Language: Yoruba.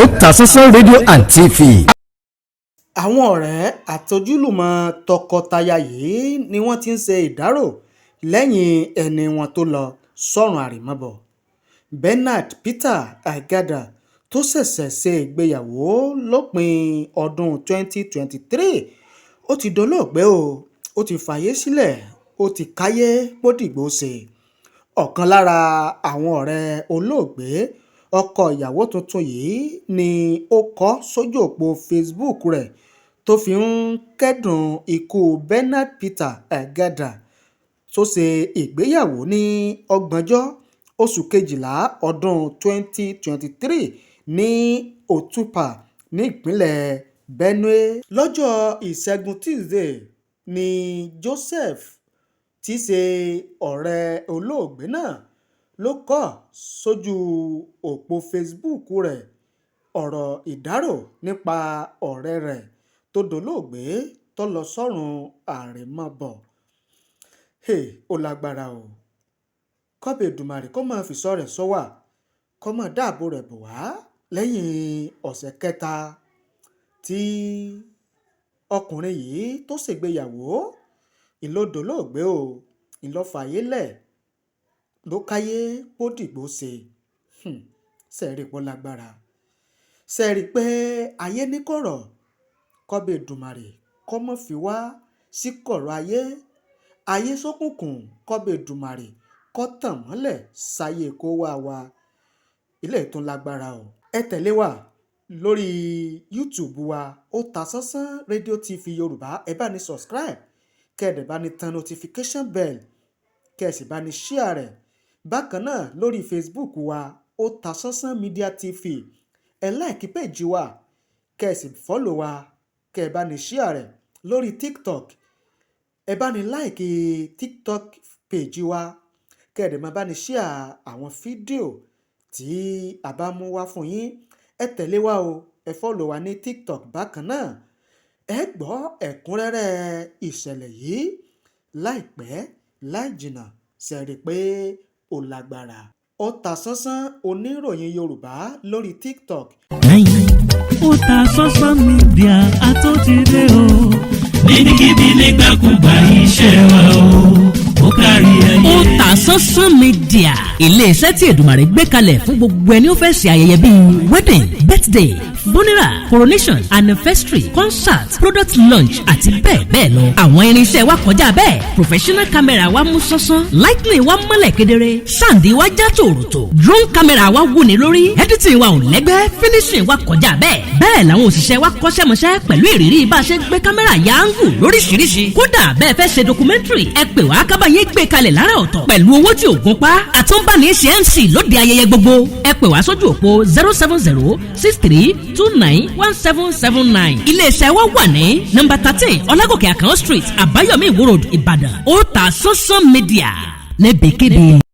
Otasansan rédíò and TV. àwọn ọ̀rẹ́ àtojúlùmọ̀ tọkọtaya yìí ni wọ́n ti ń ṣe ìdárò lẹ́yìn ẹni wọn tó lọ sọ́run àrèmábọ̀. Benerd Peter Agada tó ṣẹ̀ṣẹ̀ ṣe ìgbéyàwó lópin ọdún 2023 ó ti dolóògbé ó ti fàyè sílẹ̀ ó ti káyé pódìgbò ṣe. ọ̀kan lára àwọn ọ̀rẹ́ olóògbé ọkọ ìyàwó tuntun yìí ni ó kọ sójú òpó Facebook rẹ̀ tó fi ń kẹ́dùn ikú Benerd Peter Agada tó ṣe ìgbéyàwó ní 30 oṣù kejìlá ọdún 2023 ní Otupa ní ìpínlẹ̀ Benue. Lọ́jọ́ ìṣẹ́gun Tuesday ni Joseph tí í ṣe ọ̀rẹ́ olóògbé náà ló kọ sójú òpó Facebook rẹ̀ ọ̀rọ̀ ìdárò nípa ọ̀rẹ́ rẹ̀ tó dolóògbé tó lọ sọ́run àrèmábọ̀. Ó lágbára o. kọ́bẹ̀ Èdùmàrè kó máa fìṣọ́ rẹ̀ sọ́wà kó máa dáàbò rẹ̀ bò wá lẹ́yìn ọ̀sẹ̀ kẹta tí ọkùnrin yìí tó ṣègbéyàwó ìlódolóògbé ìlọ́fàyélẹ̀ ló káyé pódìgbò ṣe. Ṣẹ́ẹ̀rí pọ́ lágbára. Ṣẹ́ẹ̀rí pé ayé ní kọ̀rọ̀ kọ́bẹ̀ Èdùmàrè kó má fi wá sí kọ̀rọ̀ ayé ṣókùnkùn kọ́bẹ̀ Èdùmàrè kó tàn mọ́lẹ̀ sáyé kó wá wa. Ilé ìtún lágbára o. Ẹ tẹ̀lé wa lórí YouTube wa Otasansan rédíò TV Yorùbá. Ẹ bá ní subscribe kẹ́ẹ̀dẹ̀ bá ní tan notification bell kẹ́ẹ̀sì bá ní share rẹ̀. Bákan náà lórí Facebook wa Otasansan Media TV. Ẹ like page wa kẹ́ẹ̀sì follow wa kẹ́ẹ̀ bá ní share rẹ̀. Lórí TikTok ẹ bá ní like TikTok page wa kẹ́ẹ̀dẹ̀ máa bá ní share àwọn fídíò tí a bá mú wá fún yín. Ẹ tẹ̀lé wa o, ẹ follow wa ní TikTok bákan náà. Ẹ gbọ́ ẹ̀kúnrẹ́rẹ́ ìṣẹ̀lẹ̀ yìí láìpẹ́ láì jìnnà. Ṣẹ̀rí pé ó lágbára. Otasansan oníròyìn Yorùbá lórí TikTok. Otasansan Media àtúntìdé o. níbikíbi nígbàkúgbà iṣẹ́ wa ó kárí ayé. Otasansan Media iléeṣẹ́ tí Èdùmàrè gbé kalẹ̀ fún gbogbo ẹni ó fẹ́ ṣe ayẹyẹ bíi wedding, birthday, funeral, coronation, anniversary, concert, product launch àti bẹ́ẹ̀ bẹ́ẹ̀ lọ. àwọn irinṣẹ́ wa kọjá bẹ́ẹ̀. professional camera wa mú sánsán, lightning wa mọ́lẹ̀ kedere, sound wa já tòrótò, drone camera wa wúni lórí, editing wa ò lẹ́gbẹ́, finishing wa kọjá bẹ́ẹ̀. bẹ́ẹ̀ làwọn òṣìṣẹ́ wa kọ́ṣẹ́mọṣẹ́ pẹ̀lú ìrírí bá a ṣe gbé kámẹ́rà yáǹgù lóríṣiríṣi. kódà bẹ́ẹ̀ fẹ́ ṣe documentary ẹ pè wá kábàáyé gbé kalẹ̀ lára ọ̀tọ̀ pẹ̀lú owó tí ò gún pa. àtúnbáni ṣe MC lóde ayẹyẹ gbogbo. ẹ pè wá sójú òpó 07063291779. iléeṣẹ́ wa wà ní nọ́mbà 13 ọlágòkè àkànó street àbáyọ̀mí ìwó road ìbàdàn. Otasansan Media níbikíbi.